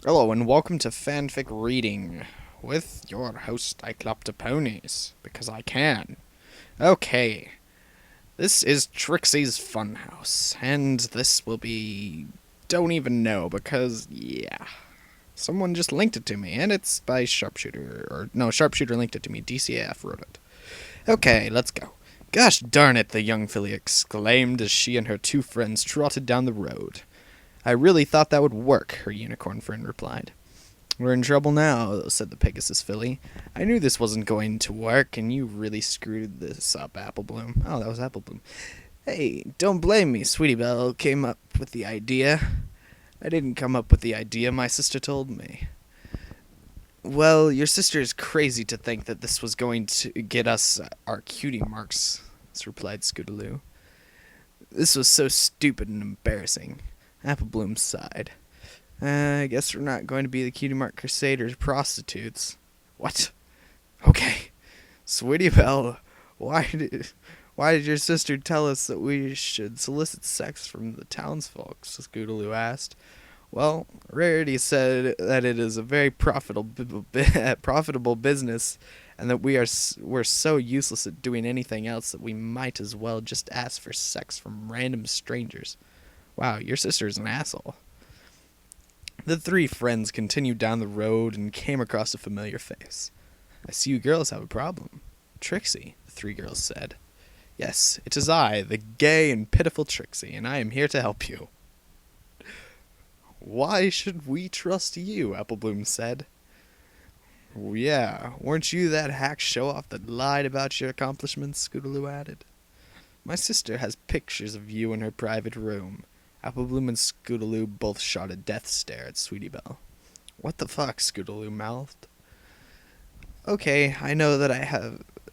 Hello and welcome to Fanfic Reading with your host, I Clap to Ponies, because I can. Okay, this is Trixies Funhouse, and this will be... don't even know, because, yeah. Someone just linked it to me, and it's by Sharpshooter, or no, Sharpshooter linked it to me, DCAF wrote it. Okay, let's go. Gosh darn it, the young filly exclaimed as she and her two friends trotted down the road. I really thought that would work, her unicorn friend replied. We're in trouble now, said the Pegasus filly. I knew this wasn't going to work, and you really screwed this up, Applebloom. Oh, that was Applebloom. Hey, don't blame me. Sweetie Belle came up with the idea. I didn't come up with the idea, my sister told me. Well, your sister is crazy to think that this was going to get us our cutie marks, replied Scootaloo. This was so stupid and embarrassing. Applebloom sighed. I guess we're not going to be the Cutie Mark Crusaders prostitutes. What? Okay. Sweetie Belle, why did your sister tell us that we should solicit sex from the townsfolk? Scootaloo asked. Well, Rarity said that it is a very profitable business, and that we're so useless at doing anything else that we might as well just ask for sex from random strangers. Wow, your sister's an asshole. The three friends continued down the road and came across a familiar face. I see you girls have a problem. Trixie, the three girls said. Yes, it is I, the gay and pitiful Trixie, and I am here to help you. Why should we trust you? Applebloom said. Yeah, weren't you that hack show-off that lied about your accomplishments? Scootaloo added. My sister has pictures of you in her private room. Applebloom and Scootaloo both shot a death stare at Sweetie Belle. What the fuck? Scootaloo mouthed. Okay, I know that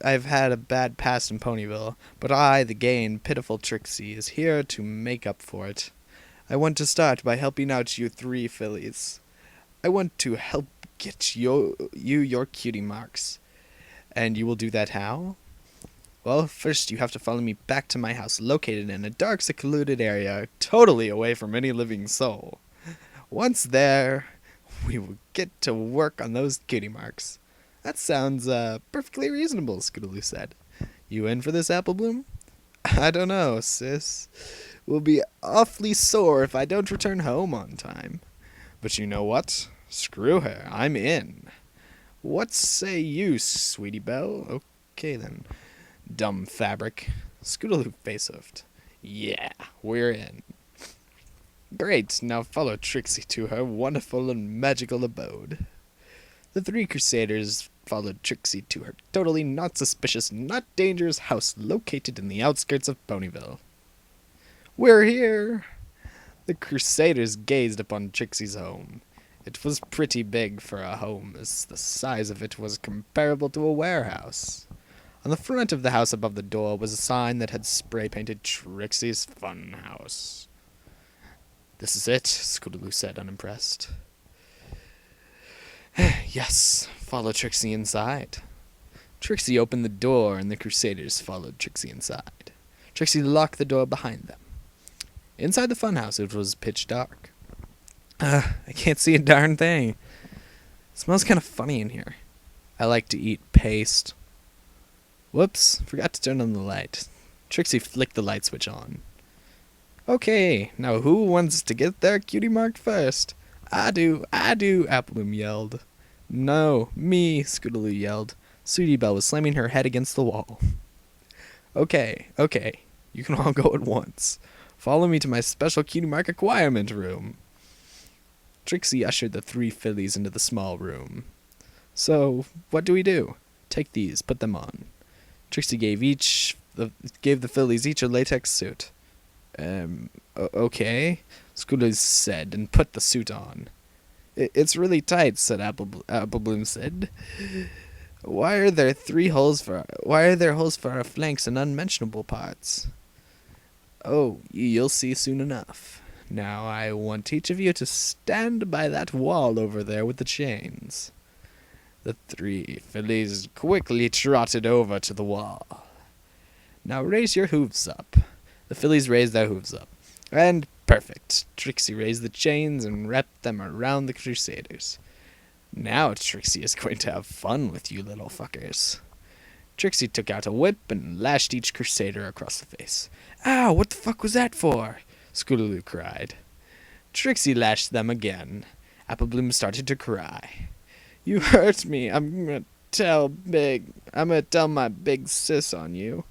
I've had a bad past in Ponyville, but I, the gay and pitiful Trixie, is here to make up for it. I want to start by helping out you three fillies. I want to help get you your cutie marks. And you will do that how? Well, first you have to follow me back to my house located in a dark, secluded area, totally away from any living soul. Once there, we will get to work on those cutie marks. That sounds perfectly reasonable, Scootaloo said. You in for this, Applebloom? I don't know, sis. We'll be awfully sore if I don't return home on time. But you know what? Screw her, I'm in. What say you, Sweetie Belle? Okay then. Dumb fabric. Scootaloo face-oofed. Yeah, we're in. Great, now follow Trixie to her wonderful and magical abode. The three crusaders followed Trixie to her totally not suspicious, not dangerous house located in the outskirts of Ponyville. We're here! The crusaders gazed upon Trixie's home. It was pretty big for a home, as the size of it was comparable to a warehouse. On the front of the house above the door was a sign that had spray-painted Trixies Funhouse. This is it, Scootaloo said, unimpressed. Yes, follow Trixie inside. Trixie opened the door, and the Crusaders followed Trixie inside. Trixie locked the door behind them. Inside the funhouse, it was pitch dark. I can't see a darn thing. It smells kind of funny in here. I like to eat paste. Whoops, forgot to turn on the light. Trixie flicked the light switch on. Okay, now who wants to get their cutie marked first? I do, Applebloom yelled. No, me, Scootaloo yelled. Sweetie Belle was slamming her head against the wall. Okay, you can all go at once. Follow me to my special cutie mark acquirement room. Trixie ushered the three fillies into the small room. So, what do we do? Take these, put them on. Trixie gave the fillies each a latex suit. Okay, Scootaloo said, and put the suit on. It's really tight, said Applebloom said. Why are there holes for our flanks and unmentionable parts? Oh, you'll see soon enough. Now I want each of you to stand by that wall over there with the chains. The three fillies quickly trotted over to the wall. Now raise your hooves up. The fillies raised their hooves up. And Perfect. Trixie raised the chains and wrapped them around the Crusaders. Now Trixie is going to have fun with you little fuckers. Trixie took out a whip and lashed each Crusader across the face. Ow, what the fuck was that for? Scootaloo cried. Trixie lashed them again. Apple Bloom started to cry. You hurt me. I'm gonna tell my big sis on you.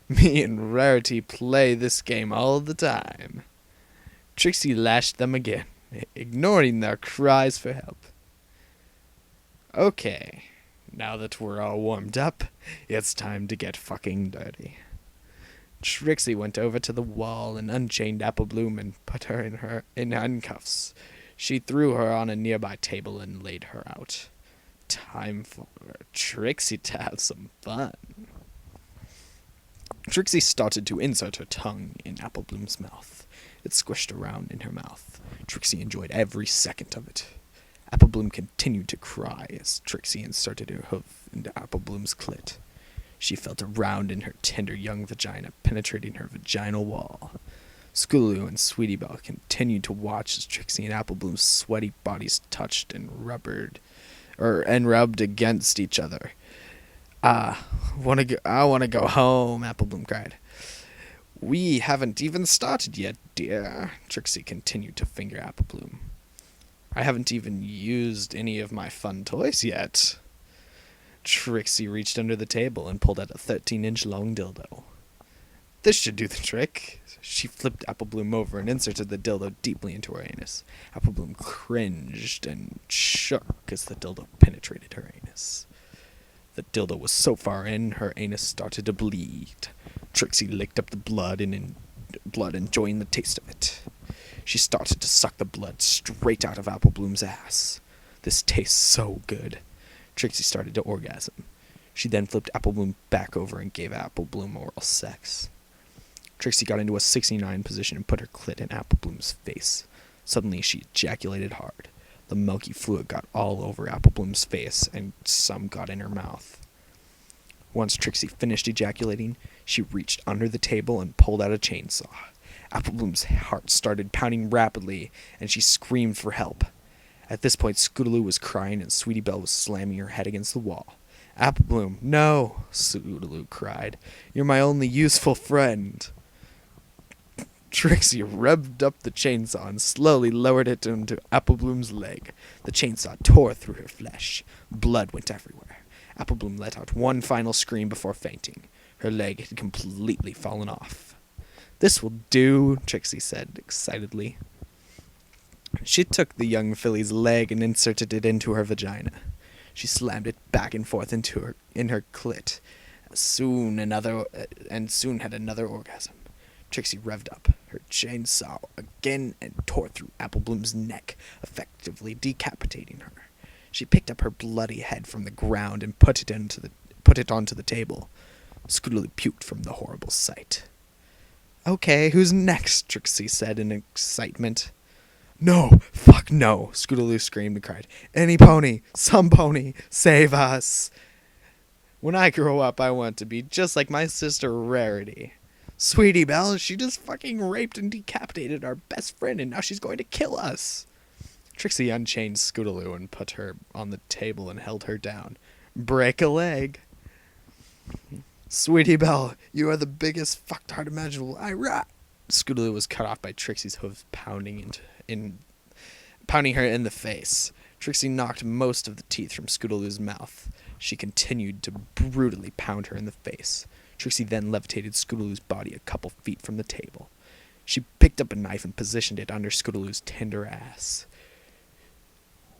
Me and Rarity play this game all the time. Trixie lashed them again, ignoring their cries for help. Okay, now that we're all warmed up, it's time to get fucking dirty. Trixie went over to the wall and unchained Apple Bloom and put her in handcuffs. She threw her on a nearby table and laid her out. Time for Trixie to have some fun. Trixie started to insert her tongue in Apple Bloom's mouth. It squished around in her mouth. Trixie enjoyed every second of it. Apple Bloom continued to cry as Trixie inserted her hoof into Apple Bloom's clit. She felt around in her tender young vagina, penetrating her vaginal wall. Scootaloo and Sweetie Belle continued to watch as Trixie and Apple Bloom's sweaty bodies touched and rubbed against each other. I want to go home, Apple Bloom cried. We haven't even started yet, dear. Trixie continued to finger Apple Bloom. I haven't even used any of my fun toys yet. Trixie reached under the table and pulled out a 13-inch long dildo. This should do the trick. She flipped Apple Bloom over and inserted the dildo deeply into her anus. Apple Bloom cringed and shook as the dildo penetrated her anus. The dildo was so far in, her anus started to bleed. Trixie licked up the blood, enjoying the taste of it. She started to suck the blood straight out of Apple Bloom's ass. This tastes so good. Trixie started to orgasm. She then flipped Apple Bloom back over and gave Apple Bloom oral sex. Trixie got into a 69 position and put her clit in Apple Bloom's face. Suddenly she ejaculated hard. The milky fluid got all over Apple Bloom's face, and some got in her mouth. Once Trixie finished ejaculating, she reached under the table and pulled out a chainsaw. Apple Bloom's heart started pounding rapidly, and she screamed for help. At this point, Scootaloo was crying, and Sweetie Belle was slamming her head against the wall. Apple Bloom, no, Scootaloo cried. You're my only useful friend. Trixie revved up the chainsaw and slowly lowered it into Apple Bloom's leg. The chainsaw tore through her flesh. Blood went everywhere. Apple Bloom let out one final scream before fainting. Her leg had completely fallen off. This will do, Trixie said excitedly. She took the young filly's leg and inserted it into her vagina. She slammed it back and forth in her clit. Soon had another orgasm. Trixie revved up her chainsaw again and tore through Apple Bloom's neck, effectively decapitating her. She picked up her bloody head from the ground and put it onto the table. Scootaloo puked from the horrible sight. Okay, who's next? Trixie said in excitement. No, fuck no, Scootaloo screamed and cried. Any pony, some pony, save us. When I grow up, I want to be just like my sister Rarity. Sweetie Belle, she just fucking raped and decapitated our best friend, and now she's going to kill us. Trixie unchained Scootaloo and put her on the table and held her down. Break a leg. Sweetie Belle, you are the biggest fucktard imaginable. Scootaloo was cut off by Trixie's hooves pounding her in the face. Trixie knocked most of the teeth from Scootaloo's mouth. She continued to brutally pound her in the face. Trixie then levitated Scootaloo's body a couple feet from the table. She picked up a knife and positioned it under Scootaloo's tender ass.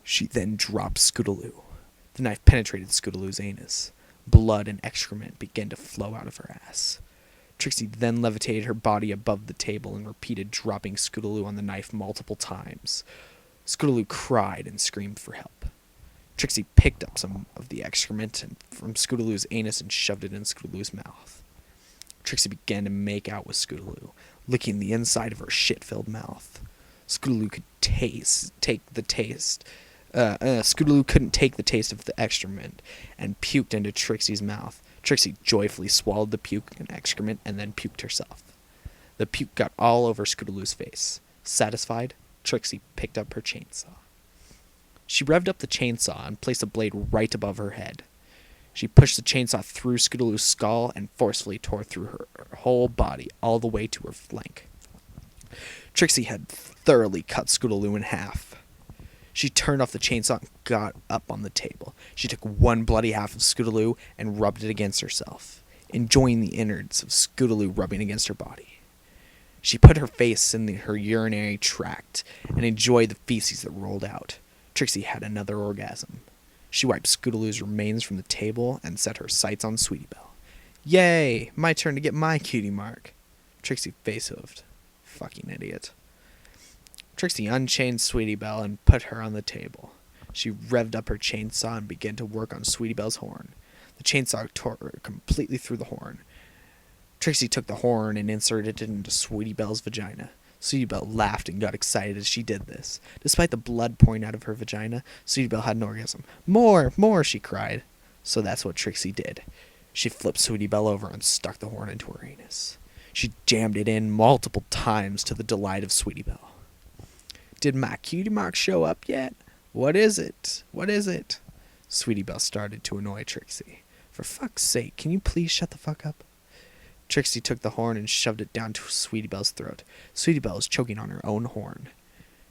She then dropped Scootaloo. The knife penetrated Scootaloo's anus. Blood and excrement began to flow out of her ass. Trixie then levitated her body above the table and repeated dropping Scootaloo on the knife multiple times. Scootaloo cried and screamed for help. Trixie picked up some of the excrement from Scootaloo's anus and shoved it in Scootaloo's mouth. Trixie began to make out with Scootaloo, licking the inside of her shit-filled mouth. Scootaloo Scootaloo couldn't take the taste of the excrement and puked into Trixie's mouth. Trixie joyfully swallowed the puke and excrement and then puked herself. The puke got all over Scootaloo's face. Satisfied, Trixie picked up her chainsaw. She revved up the chainsaw and placed the blade right above her head. She pushed the chainsaw through Scootaloo's skull and forcefully tore through her whole body all the way to her flank. Trixie had thoroughly cut Scootaloo in half. She turned off the chainsaw and got up on the table. She took one bloody half of Scootaloo and rubbed it against herself, enjoying the innards of Scootaloo rubbing against her body. She put her face in her urinary tract and enjoyed the feces that rolled out. Trixie had another orgasm. She wiped Scootaloo's remains from the table and set her sights on Sweetie Belle. Yay! My turn to get my cutie mark. Trixie face-hooved. Fucking idiot. Trixie unchained Sweetie Belle and put her on the table. She revved up her chainsaw and began to work on Sweetie Belle's horn. The chainsaw tore her completely through the horn. Trixie took the horn and inserted it into Sweetie Belle's vagina. Sweetie Belle laughed and got excited as she did this. Despite the blood pouring out of her vagina, Sweetie Belle had an orgasm. More, more, she cried. So that's what Trixie did. She flipped Sweetie Belle over and stuck the horn into her anus. She jammed it in multiple times to the delight of Sweetie Belle. Did my cutie mark show up yet? What is it? What is it? Sweetie Belle started to annoy Trixie. For fuck's sake, can you please shut the fuck up? Trixie took the horn and shoved it down to Sweetie Belle's throat. Sweetie Belle was choking on her own horn.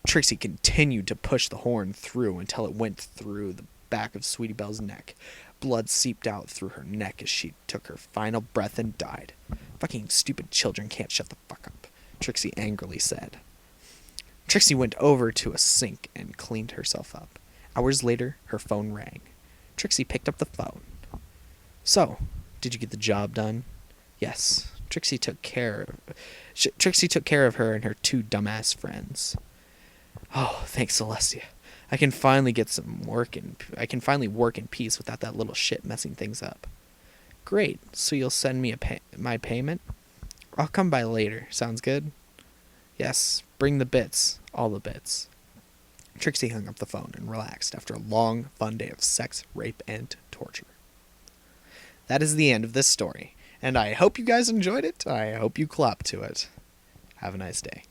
Trixie continued to push the horn through until it went through the back of Sweetie Belle's neck. Blood seeped out through her neck as she took her final breath and died. Fucking stupid children can't shut the fuck up, Trixie angrily said. Trixie went over to a sink and cleaned herself up. Hours later, her phone rang. Trixie picked up the phone. So, did you get the job done? Yes, Trixie took care of her and her two dumbass friends. Oh, thanks, Celestia. I can finally work in peace without that little shit messing things up. Great. So you'll send me my payment? I'll come by later. Sounds good? Yes. Bring the bits. All the bits. Trixie hung up the phone and relaxed after a long, fun day of sex, rape, and torture. That is the end of this story. And I hope you guys enjoyed it. I hope you clapped to it. Have a nice day.